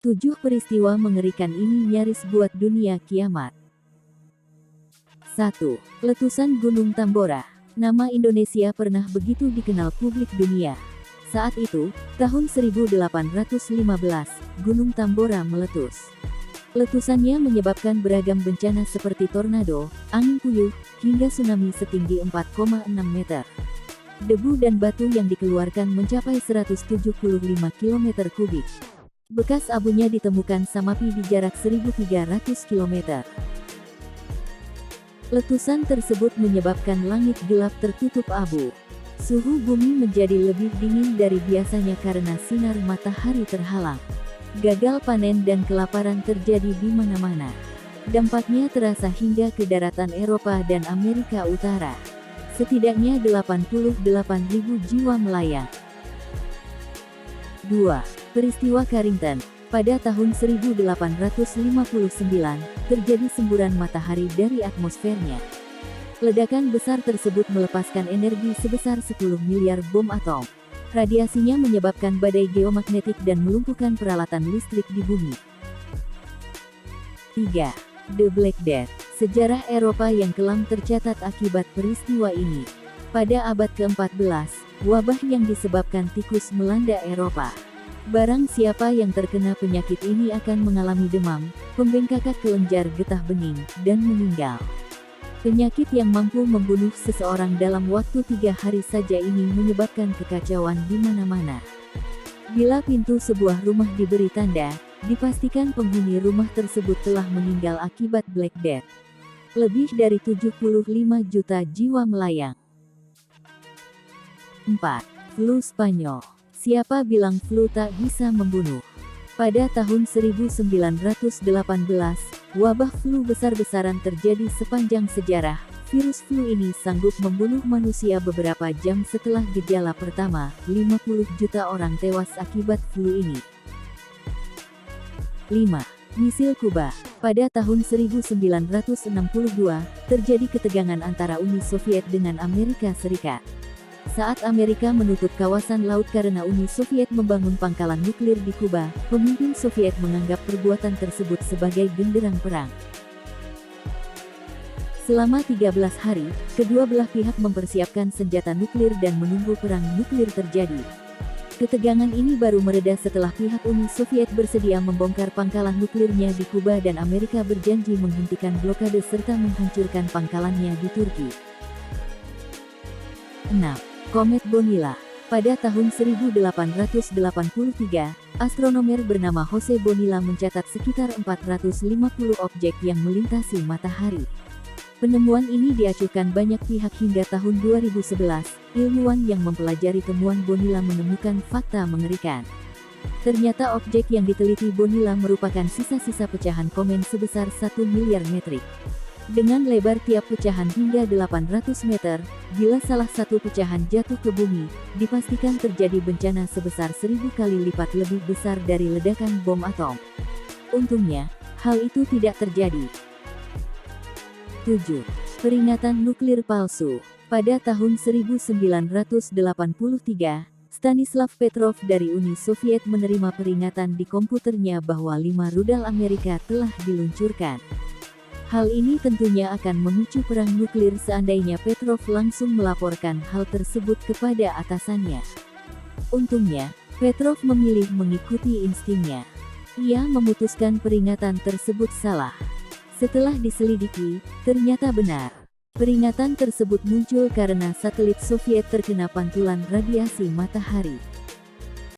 7 peristiwa mengerikan ini nyaris buat dunia kiamat. 1. Letusan Gunung Tambora. Nama Indonesia pernah begitu dikenal publik dunia. Saat itu, tahun 1815, Gunung Tambora meletus. Letusannya menyebabkan beragam bencana seperti tornado, angin puyuh, hingga tsunami setinggi 4,6 meter. Debu dan batu yang dikeluarkan mencapai 175 km kubik. Bekas abunya ditemukan Samapi di jarak 1.300 km. Letusan tersebut menyebabkan langit gelap tertutup abu. Suhu bumi menjadi lebih dingin dari biasanya karena sinar matahari terhalang. Gagal panen dan kelaparan terjadi di mana-mana. Dampaknya terasa hingga ke daratan Eropa dan Amerika Utara. Setidaknya 88.000 jiwa melayang. 2. Peristiwa Carrington. Pada tahun 1859, terjadi semburan matahari dari atmosfernya. Ledakan besar tersebut melepaskan energi sebesar 10 miliar bom atom. Radiasinya menyebabkan badai geomagnetik dan melumpuhkan peralatan listrik di bumi. 3. The Black Death. Sejarah Eropa yang kelam tercatat akibat peristiwa ini. Pada abad ke-14, wabah yang disebabkan tikus melanda Eropa. Barang siapa yang terkena penyakit ini akan mengalami demam, pembengkakan kelenjar getah bening, dan meninggal. Penyakit yang mampu membunuh seseorang dalam waktu 3 hari saja ini menyebabkan kekacauan di mana-mana. Bila pintu sebuah rumah diberi tanda, dipastikan penghuni rumah tersebut telah meninggal akibat Black Death. Lebih dari 75 juta jiwa melayang. 4. Flu Spanyol. Siapa bilang flu tak bisa membunuh? Pada tahun 1918, wabah flu besar-besaran terjadi sepanjang sejarah. Virus flu ini sanggup membunuh manusia beberapa jam setelah gejala pertama. 50 juta orang tewas akibat flu ini. 5. Misil Kuba. Pada tahun 1962, terjadi ketegangan antara Uni Soviet dengan Amerika Serikat. Saat Amerika menutup kawasan laut karena Uni Soviet membangun pangkalan nuklir di Kuba, pemimpin Soviet menganggap perbuatan tersebut sebagai genderang perang. Selama 13 hari, kedua belah pihak mempersiapkan senjata nuklir dan menunggu perang nuklir terjadi. Ketegangan ini baru mereda setelah pihak Uni Soviet bersedia membongkar pangkalan nuklirnya di Kuba dan Amerika berjanji menghentikan blokade serta menghancurkan pangkalannya di Turki. 6. Komet Bonilla. Pada tahun 1883, astronomer bernama Jose Bonilla mencatat sekitar 450 objek yang melintasi matahari. Penemuan ini diacuhkan banyak pihak hingga tahun 2011, ilmuwan yang mempelajari temuan Bonilla menemukan fakta mengerikan. Ternyata objek yang diteliti Bonilla merupakan sisa-sisa pecahan komen sebesar 1 miliar metrik. Dengan lebar tiap pecahan hingga 800 meter, bila salah satu pecahan jatuh ke bumi, dipastikan terjadi bencana sebesar 1000 kali lipat lebih besar dari ledakan bom atom. Untungnya, hal itu tidak terjadi. 7. Peringatan nuklir palsu. Pada tahun 1983, Stanislav Petrov dari Uni Soviet menerima peringatan di komputernya bahwa 5 rudal Amerika telah diluncurkan. Hal ini tentunya akan memicu perang nuklir seandainya Petrov langsung melaporkan hal tersebut kepada atasannya. Untungnya, Petrov memilih mengikuti instingnya. Ia memutuskan peringatan tersebut salah. Setelah diselidiki, ternyata benar. Peringatan tersebut muncul karena satelit Soviet terkena pantulan radiasi matahari.